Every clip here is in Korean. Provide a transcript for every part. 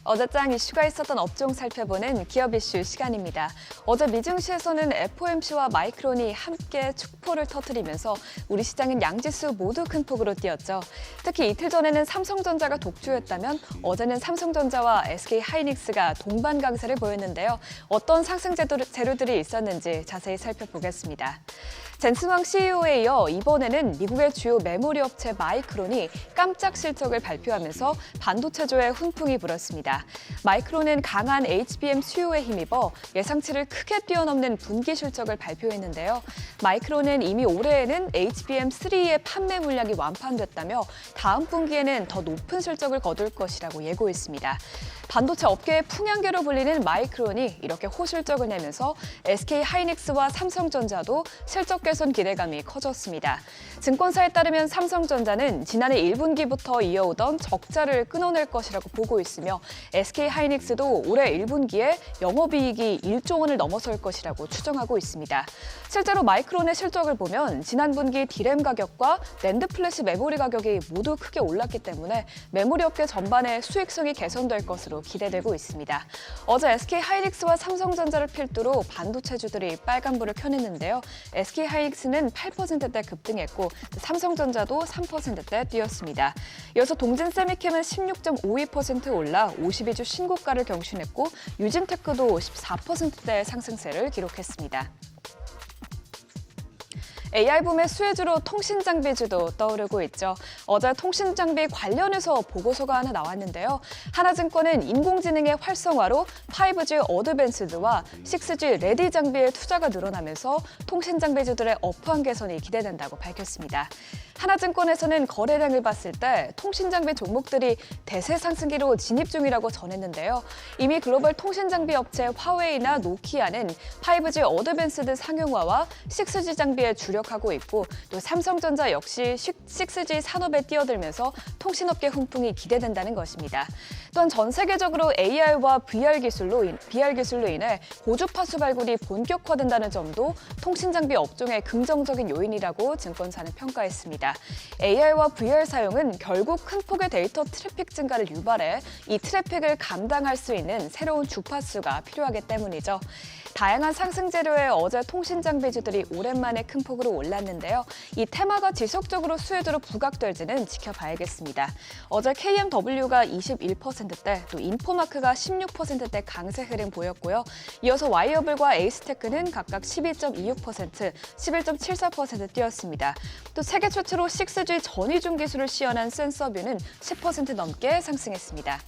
어제장 이슈가 있었던 업종 살펴보는 기업 이슈 시간입니다. 어제 미증시에서는 FOMC와 마이크론이 함께 축포를 터뜨리면서 우리 시장은 양지수 모두 큰 폭으로 뛰었죠. 특히 이틀 전에는 삼성전자가 독주였다면 어제는 삼성전자와 SK하이닉스가 동반 강세를 보였는데요. 어떤 상승 재료들이 있었는지 자세히 살펴보겠습니다. 젠슨왕 CEO에 이어 이번에는 미국의 주요 메모리 업체 마이크론이 깜짝 실적을 발표하면서 반도체조에 훈풍이 불었습니다. 마이크론은 강한 HBM 수요에 힘입어 예상치를 크게 뛰어넘는 분기 실적을 발표했는데요. 마이크론은 이미 올해에는 HBM3의 판매 물량이 완판됐다며 다음 분기에는 더 높은 실적을 거둘 것이라고 예고했습니다. 반도체 업계의 풍향계로 불리는 마이크론이 이렇게 호실적을 내면서 SK하이닉스와 삼성전자도 실적 개선 기대감이 커졌습니다. 증권사에 따르면 삼성전자는 지난해 1분기부터 이어오던 적자를 끊어낼 것이라고 보고 있으며 SK하이닉스도 올해 1분기에 영업이익이 1조 원을 넘어설 것이라고 추정하고 있습니다. 실제로 마이크론의 실적을 보면 지난 분기 디램 가격과 낸드 플래시 메모리 가격이 모두 크게 올랐기 때문에 메모리 업계 전반의 수익성이 개선될 것으로 기대되고 있습니다. 어제 SK하이닉스와 삼성전자를 필두로 반도체주들이 빨간불을 켜냈는데요. SK하이닉스는 8%대 급등했고 삼성전자도 3%대 뛰었습니다. 이어서 동진세미캠은 16.52% 올라 52주 신고가를 경신했고 유진테크도 14%대 상승세를 기록했습니다. AI붐의 수혜주로 통신장비주도 떠오르고 있죠. 어제 통신장비 관련해서 보고서가 하나 나왔는데요. 하나증권은 인공지능의 활성화로 5G 어드밴스드와 6G 레디 장비의 투자가 늘어나면서 통신장비주들의 업황 개선이 기대된다고 밝혔습니다. 하나증권에서는 거래량을 봤을 때 통신장비 종목들이 대세 상승기로 진입 중이라고 전했는데요. 이미 글로벌 통신장비 업체 화웨이나 노키아는 5G 어드밴스드 상용화와 6G 장비에 주력하고 있고 또 삼성전자 역시 6G 산업에 뛰어들면서 통신업계 훈풍이 기대된다는 것입니다. 또한 전 세계적으로 AR과 VR 기술로 인해 고주파수 발굴이 본격화된다는 점도 통신장비 업종의 긍정적인 요인이라고 증권사는 평가했습니다. AR과 VR 사용은 결국 큰 폭의 데이터 트래픽 증가를 유발해 이 트래픽을 감당할 수 있는 새로운 주파수가 필요하기 때문이죠. 다양한 상승 재료에 어제 통신 장비주들이 오랜만에 큰 폭으로 올랐는데요. 이 테마가 지속적으로 수혜주로 부각될지는 지켜봐야겠습니다. 어제 KMW가 21%대, 또 인포마크가 16%대 강세 흐름 보였고요. 이어서 와이어블과 에이스테크는 각각 12.26%, 11.74% 뛰었습니다. 또 세계 최초로 6G 전위중 기술을 시연한 센서뷰는 10% 넘게 상승했습니다.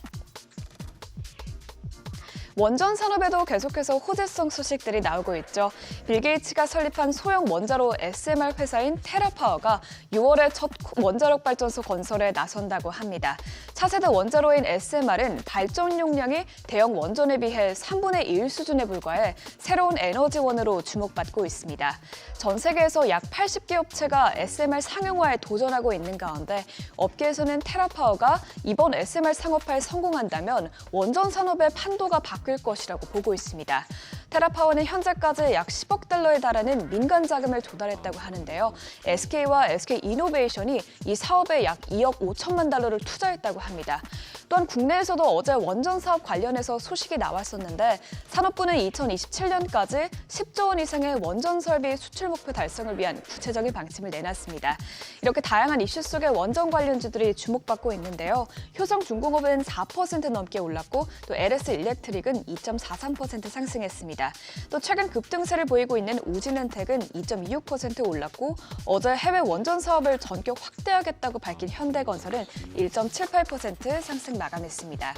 원전 산업에도 계속해서 호재성 소식들이 나오고 있죠. 빌 게이츠가 설립한 소형 원자로 SMR 회사인 테라파워가 6월에 첫 원자력 발전소 건설에 나선다고 합니다. 차세대 원자로인 SMR은 발전 용량이 대형 원전에 비해 3분의 1 수준에 불과해 새로운 에너지원으로 주목받고 있습니다. 전 세계에서 약 80개 업체가 SMR 상용화에 도전하고 있는 가운데 업계에서는 테라파워가 이번 SMR 상업화에 성공한다면 원전 산업의 판도가 바뀔 것이라고 보고 있습니다. 테라파워는 현재까지 약 10억 달러에 달하는 민간 자금을 조달했다고 하는데요. SK와 SK이노베이션이 이 사업에 약 2억 5천만 달러를 투자했다고 합니다. 또한 국내에서도 어제 원전 사업 관련해서 소식이 나왔었는데 산업부는 2027년까지 10조 원 이상의 원전 설비 수출 목표 달성을 위한 구체적인 방침을 내놨습니다. 이렇게 다양한 이슈 속에 원전 관련주들이 주목받고 있는데요. 효성중공업은 4% 넘게 올랐고 또 LS 일렉트릭은 2.43% 상승했습니다. 또 최근 급등세를 보이고 있는 우진은택은 2.26% 올랐고 어제 해외 원전 사업을 전격 확대하겠다고 밝힌 현대건설은 1.78% 상승 마감했습니다.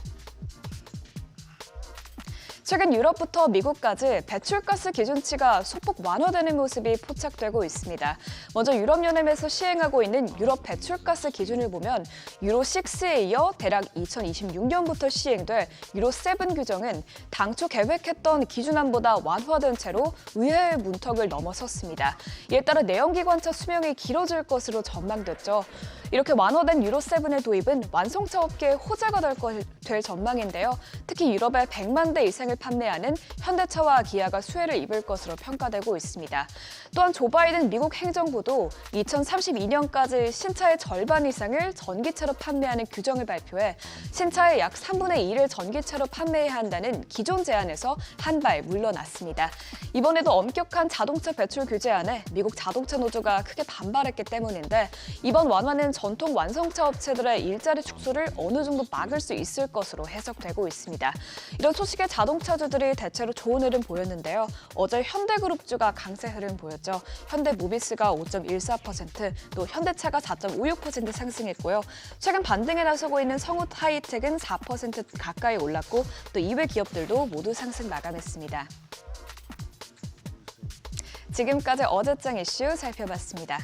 최근 유럽부터 미국까지 배출가스 기준치가 소폭 완화되는 모습이 포착되고 있습니다. 먼저 유럽연합에서 시행하고 있는 유럽 배출가스 기준을 보면 유로6에 이어 대략 2026년부터 시행될 유로7 규정은 당초 계획했던 기준안보다 완화된 채로 의회의 문턱을 넘어섰습니다. 이에 따라 내연기관차 수명이 길어질 것으로 전망됐죠. 이렇게 완화된 유로7의 도입은 완성차 업계의 호재가 될 전망인데요. 특히 유럽에 100만 대 이상을 판매하는 현대차와 기아가 수혜를 입을 것으로 평가되고 있습니다. 또한 조 바이든 미국 행정부도 2032년까지 신차의 절반 이상을 전기차로 판매하는 규정을 발표해 신차의 약 3분의 1을 전기차로 판매해야 한다는 기존 제한에서 한 발 물러났습니다. 이번에도 엄격한 자동차 배출 규제안에 미국 자동차 노조가 크게 반발했기 때문인데 이번 완화는 전통 완성차 업체들의 일자리 축소를 어느 정도 막을 수 있을 것으로 해석되고 있습니다. 이런 소식에 자동차주들이 대체로 좋은 흐름 보였는데요. 어제 현대그룹주가 강세 흐름 보였죠. 현대모비스가 5.14%, 또 현대차가 4.56% 상승했고요. 최근 반등에 나서고 있는 성우하이텍은 4% 가까이 올랐고 또 이외 기업들도 모두 상승 마감했습니다. 지금까지 어제장 이슈 살펴봤습니다.